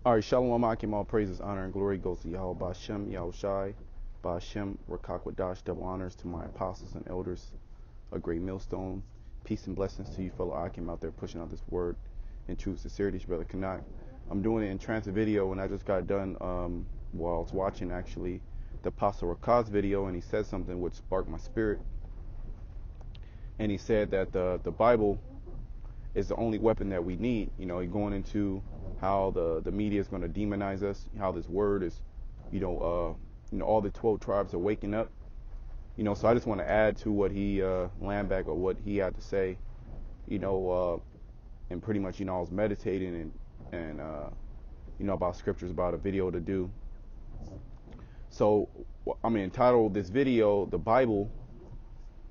All right, Shalom Akim, all praises, honor, and glory goes to Yahweh Bashem, Yahushai, Bashem, Rakakwadash, double honors to my apostles and elders, a great millstone. Peace and blessings to you, fellow Akim out there pushing out this word in true sincerity, brother Kanak. I'm doing it in transit video, and I just got done while I was watching actually the Apostle Rakaz video, and he said something which sparked my spirit. And he said that the Bible is the only weapon that we need. You know, going into how the media is going to demonize us, how this word is, all the 12 tribes are waking up. So I just want to add to what he land back or what he had to say, and pretty much, I was meditating and about scriptures about a video to do. So I'm entitled this video, "The Bible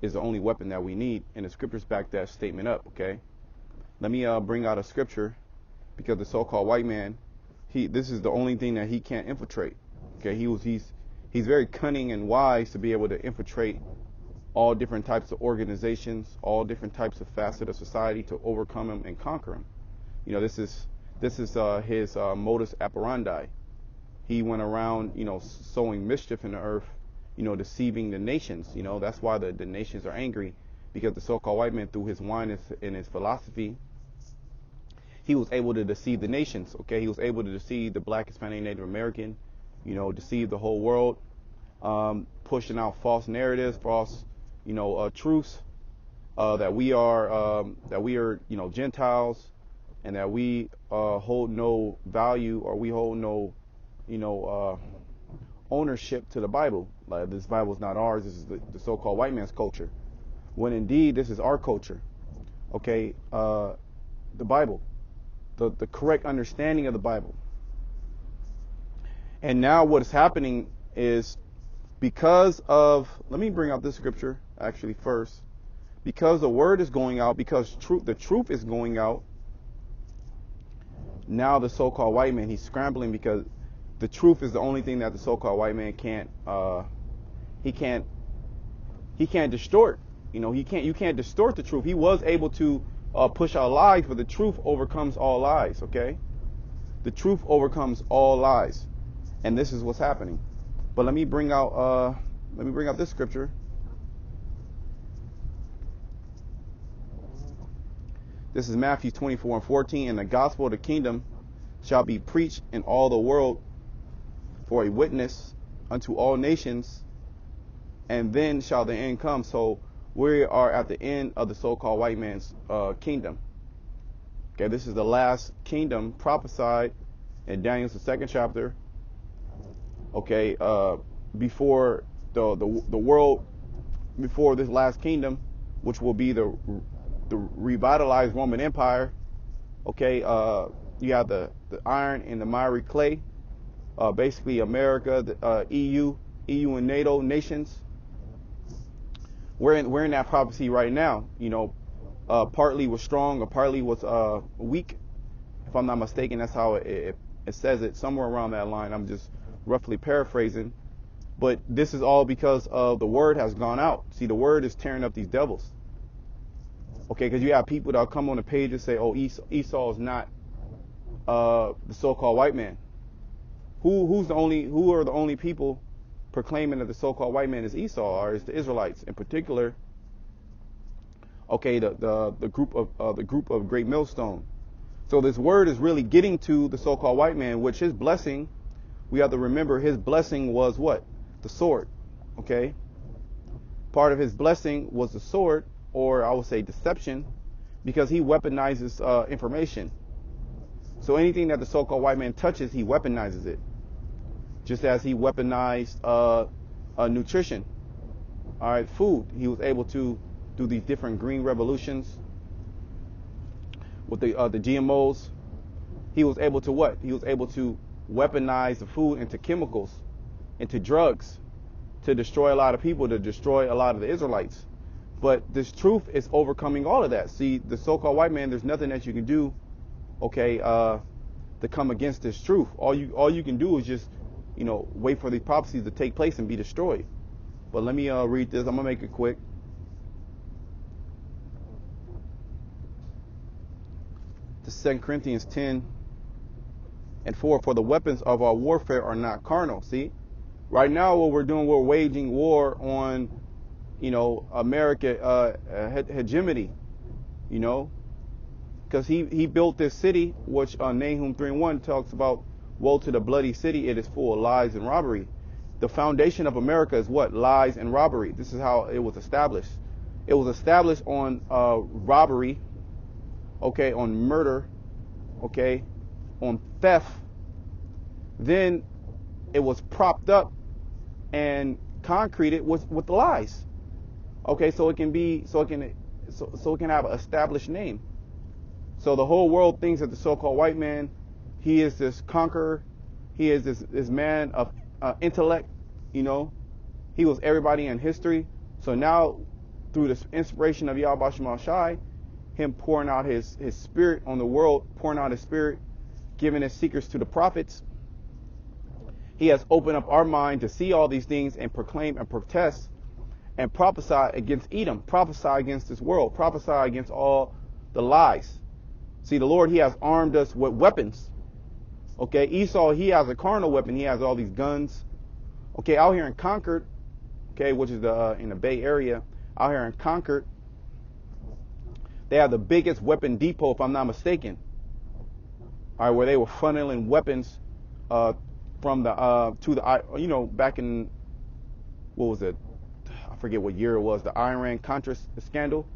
is the only weapon that we need," and the scriptures back that statement up. Okay, let me bring out a scripture, because the so-called white man, this is the only thing that he can't infiltrate. Okay, he's very cunning and wise to be able to infiltrate all different types of organizations, all different types of facets of society to overcome them and conquer them. This is his modus operandi. He went around, sowing mischief in the earth, deceiving the nations. That's why the nations are angry, because the so-called white man, through his wine and his philosophy, he was able to deceive the nations. Okay, he was able to deceive the Black, Hispanic, Native American, deceive the whole world, pushing out false narratives, false, truths, that we are, Gentiles, and that we hold no value, or we hold no, ownership to the Bible. Like, this Bible is not ours. This is the so-called white man's culture, when indeed this is our culture. Okay, the Bible. The correct understanding of the Bible. And now what is happening is, because of, let me bring out this scripture actually first, because the word is going out, because the truth is going out, now the so-called white man, he's scrambling, because the truth is the only thing that the so-called white man can't distort. You can't distort the truth. He was able to push out lies, but the truth overcomes all lies. Okay, the truth overcomes all lies, and this is what's happening. But let me bring out this scripture. This is Matthew 24:14, "And the gospel of the kingdom shall be preached in all the world for a witness unto all nations, and then shall the end come." So we are at the end of the so-called white man's kingdom. Okay, this is the last kingdom prophesied in Daniel's second chapter. Okay, before the world, before this last kingdom, which will be the revitalized Roman Empire. Okay, you have the iron and the miry clay. Basically, America, the EU and NATO nations. We're in that prophecy right now. Partly was strong, or partly was weak. If I'm not mistaken, that's how it says it, somewhere around that line. I'm just roughly paraphrasing. But this is all because of the word has gone out. See, the word is tearing up these devils. Okay, because you have people that'll come on the page and say, "Oh, Esau is not the so-called white man." Who are the only people proclaiming that the so-called white man is Esau, or is the Israelites in particular? Okay, the group of Great Millstone. So this word is really getting to the so-called white man, which his blessing, we have to remember, his blessing was what? The sword. Okay, part of his blessing was the sword, or I would say deception, because he weaponizes information. So anything that the so-called white man touches, he weaponizes it. Just as he weaponized nutrition, all right, food. He was able to do these different green revolutions with the GMOs. He was able to what? He was able to weaponize the food into chemicals, into drugs, to destroy a lot of people, to destroy a lot of the Israelites. But this truth is overcoming all of that. See, the so-called white man, there's nothing that you can do, okay, to come against this truth. All you can do is just, wait for these prophecies to take place and be destroyed. But let me read this. I'm gonna make it quick. The 2 Corinthians 10, And 4, for the weapons of our warfare are not carnal. See, right now what we're doing, we're waging war on, America, hegemony, because he built this city, which Nahum 3:1 talks about, woe to the bloody city, it is full of lies and robbery. The foundation of America is what? Lies and robbery. This is how it was established. It was established on robbery, okay, on murder, okay, on theft. Then it was propped up and concreted with lies. Okay, so it can have an established name. So the whole world thinks that the so-called white man, he is this conqueror, he is this man of intellect, he was everybody in history. So now, through the inspiration of Yahweh Shema Shai, him pouring out his spirit on the world, pouring out his spirit, giving his secrets to the prophets, he has opened up our mind to see all these things and proclaim and protest and prophesy against Edom, prophesy against this world, prophesy against all the lies. See, the Lord, he has armed us with weapons. Okay, Esau, he has a carnal weapon. He has all these guns. Okay, out here in Concord, okay, which is in the Bay Area, out here in Concord, they have the biggest weapon depot, if I'm not mistaken. All right, where they were funneling weapons from the back in, what was it? I forget what year it was. The Iran-Contra scandal.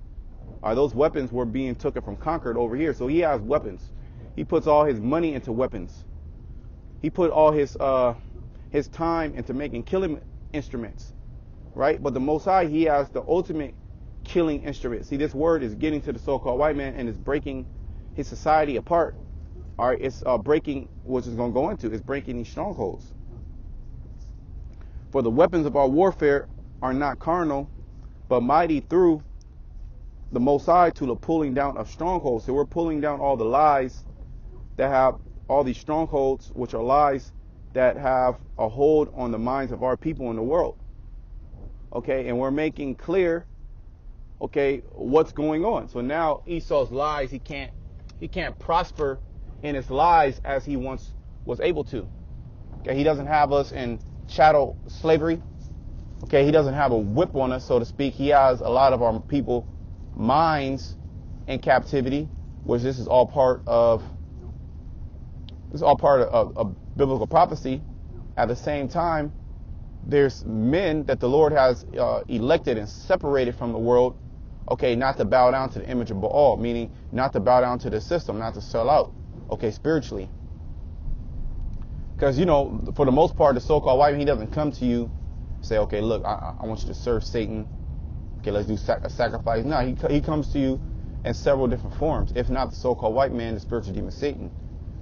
Those weapons were being taken from Concord over here. So he has weapons. He puts all his money into weapons. He put all his time into making killing instruments, right? But the Most High, he has the ultimate killing instrument. See, this word is getting to the so-called white man and is breaking his society apart. All right, it's breaking, which is going to go into, it's breaking these strongholds. For the weapons of our warfare are not carnal, but mighty through the Most High to the pulling down of strongholds. So we're pulling down all the lies that have all these strongholds, which are lies that have a hold on the minds of our people in the world. Okay, and we're making clear, okay, what's going on. So now Esau's lies, he can't prosper in his lies as he once was able to. Okay, he doesn't have us in chattel slavery. Okay, he doesn't have a whip on us, so to speak. He has a lot of our people minds in captivity, which this is all part of biblical prophecy. At the same time, there's men that the Lord has elected and separated from the world, okay, not to bow down to the image of Baal, meaning not to bow down to the system, not to sell out, okay, spiritually. Because, for the most part, the so-called white man, he doesn't come to you, say, okay, look, I want you to serve Satan. Okay, let's do a sacrifice. No, he comes to you in several different forms. If not the so-called white man, the spiritual demon Satan,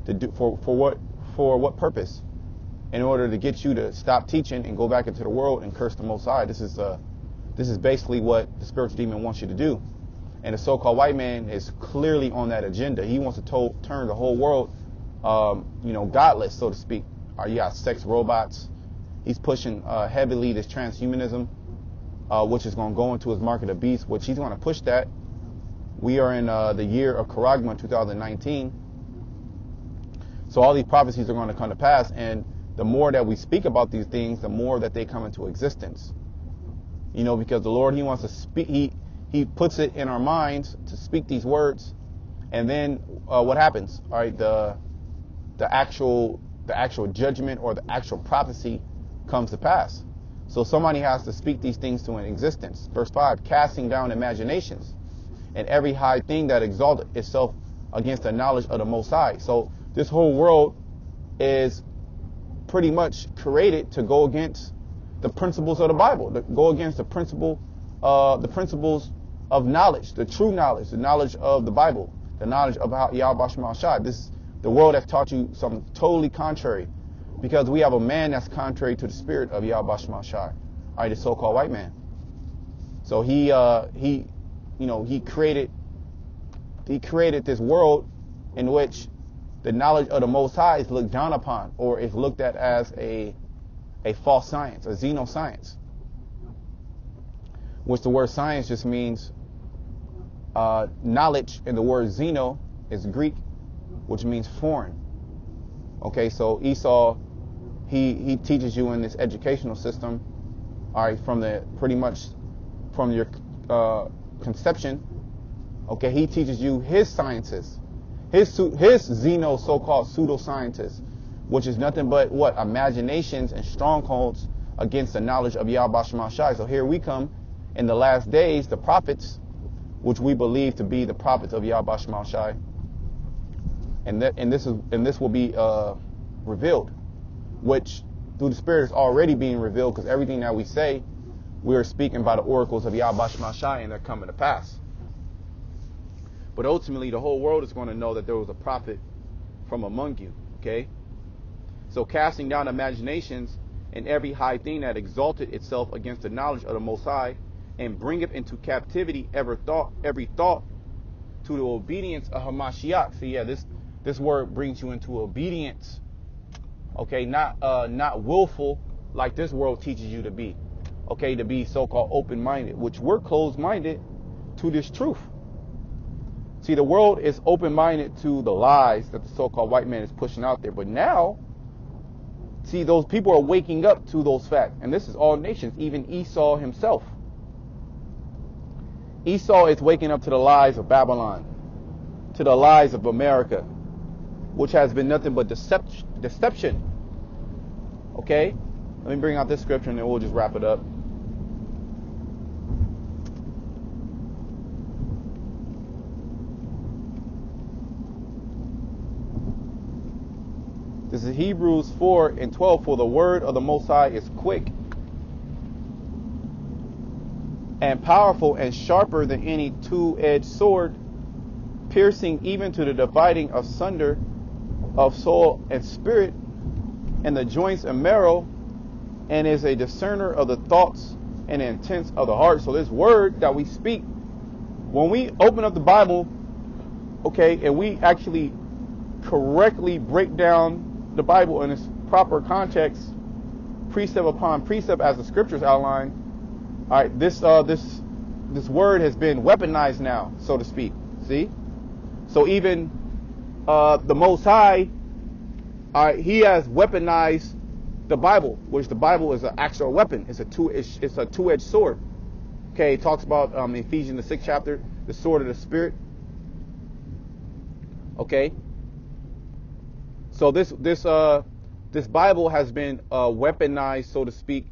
to do for what purpose? In order to get you to stop teaching and go back into the world and curse the Most High. This is basically what the spiritual demon wants you to do. And the so-called white man is clearly on that agenda. He wants to turn the whole world, godless, so to speak. You got sex robots. He's pushing heavily this transhumanism, which is going to go into his market of beast, which he's going to push that. We are in the year of Karagma 2019. So all these prophecies are going to come to pass. And the more that we speak about these things, the more that they come into existence. Because the Lord, he wants to speak. He puts it in our minds to speak these words. And then what happens? All right, the actual judgment or the actual prophecy comes to pass. So somebody has to speak these things to an existence. Verse 5, casting down imaginations and every high thing that exalted itself against the knowledge of the Most High. So this whole world is pretty much created to go against the principles of the Bible, to go against the principles of knowledge, the true knowledge, the knowledge of the Bible, the knowledge of Yahweh Shema Shai. The world has taught you something totally contrary, because we have a man that's contrary to the spirit of Yahweh Shema Shai, the so-called white man. So he created this world in which the knowledge of the Most High is looked down upon, or is looked at as a false science, a xenoscience, which the word science just means knowledge, and the word xeno is Greek, which means foreign. Okay, so Esau, he teaches you in this educational system, all right, from the pretty much from your conception. Okay, he teaches you his sciences, his Zeno so-called pseudosciences, which is nothing but what? Imaginations and strongholds against the knowledge of Yahweh Shema Shai. So here we come in the last days, the prophets, which we believe to be the prophets of Yahweh Shema Shai, and this will be revealed, which through the Spirit is already being revealed, because everything that we say, we are speaking by the oracles of Yahweh Shema Shai, and they're coming to pass. But ultimately, the whole world is going to know that there was a prophet from among you. Okay? So casting down imaginations and every high thing that exalted itself against the knowledge of the Most High, and bringeth into captivity every thought to the obedience of Hamashiach. So yeah, this word brings you into obedience. Okay, not willful like this world teaches you to be. Okay, to be so-called open-minded, which we're closed-minded to this truth. See, the world is open-minded to the lies that the so-called white man is pushing out there. But now, see, those people are waking up to those facts. And this is all nations, even Esau himself. Esau is waking up to the lies of Babylon, to the lies of America, which has been nothing but deception. Okay? Let me bring out this scripture and then we'll just wrap it up. This is Hebrews 4:12. For the word of the Most High is quick and powerful and sharper than any two-edged sword, piercing even to the dividing asunder of soul and spirit and the joints and marrow, and is a discerner of the thoughts and intents of the heart. So this word that we speak, when we open up the Bible, okay, and we actually correctly break down the Bible in its proper context, precept upon precept, as the scriptures outline, all right, this word has been weaponized now, so to speak. See, so even the Most High, he has weaponized the Bible, which the Bible is an actual weapon. It's a two-edged sword. Okay, it talks about Ephesians the 6th chapter, the sword of the Spirit. Okay. So this Bible has been weaponized, so to speak,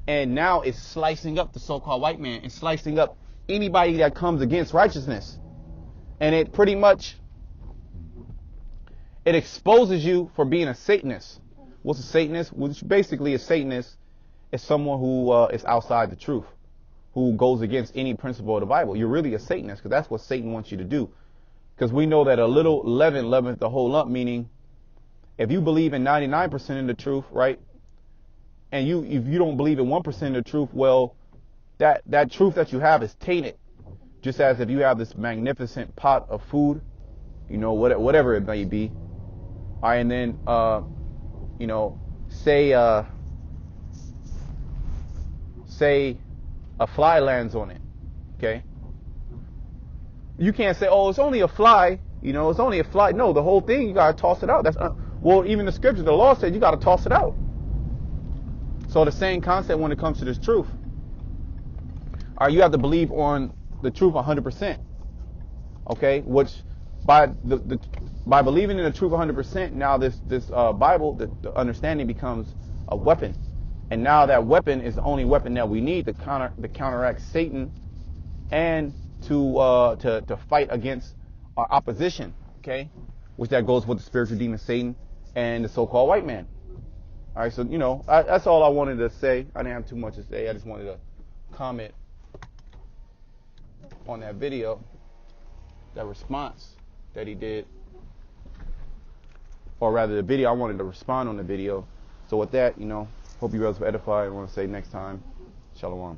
and now it's slicing up the so-called white man and slicing up anybody that comes against righteousness. And it pretty much, it exposes you for being a Satanist. What's a Satanist? Which basically a Satanist is someone who is outside the truth, who goes against any principle of the Bible. You're really a Satanist, because that's what Satan wants you to do. Because we know that a little leaven leaveneth the whole lump, meaning if you believe in 99% of the truth, right, and if you don't believe in 1% of the truth, well, that truth that you have is tainted. Just as if you have this magnificent pot of food, you know, whatever it may be, all right, and then you know, say a fly lands on it, okay? You can't say, oh, it's only a fly, you know, it's only a fly. No, the whole thing, you gotta toss it out. Well, even the scripture, the law said you gotta toss it out. So the same concept when it comes to this truth. All right, you have to believe on the truth 100%. Okay, which by believing in the truth 100%, now this Bible, the understanding becomes a weapon, and now that weapon is the only weapon that we need to counteract Satan and to fight against our opposition. Okay, which that goes with the spiritual demon Satan and the so-called white man. All right, so you know that's all I wanted to say. I didn't have too much to say. I just wanted to comment on that video, that response that he did, or rather the video. I wanted to respond on the video. So with that, you know, hope you guys were edified. I want to say next time, Shalom.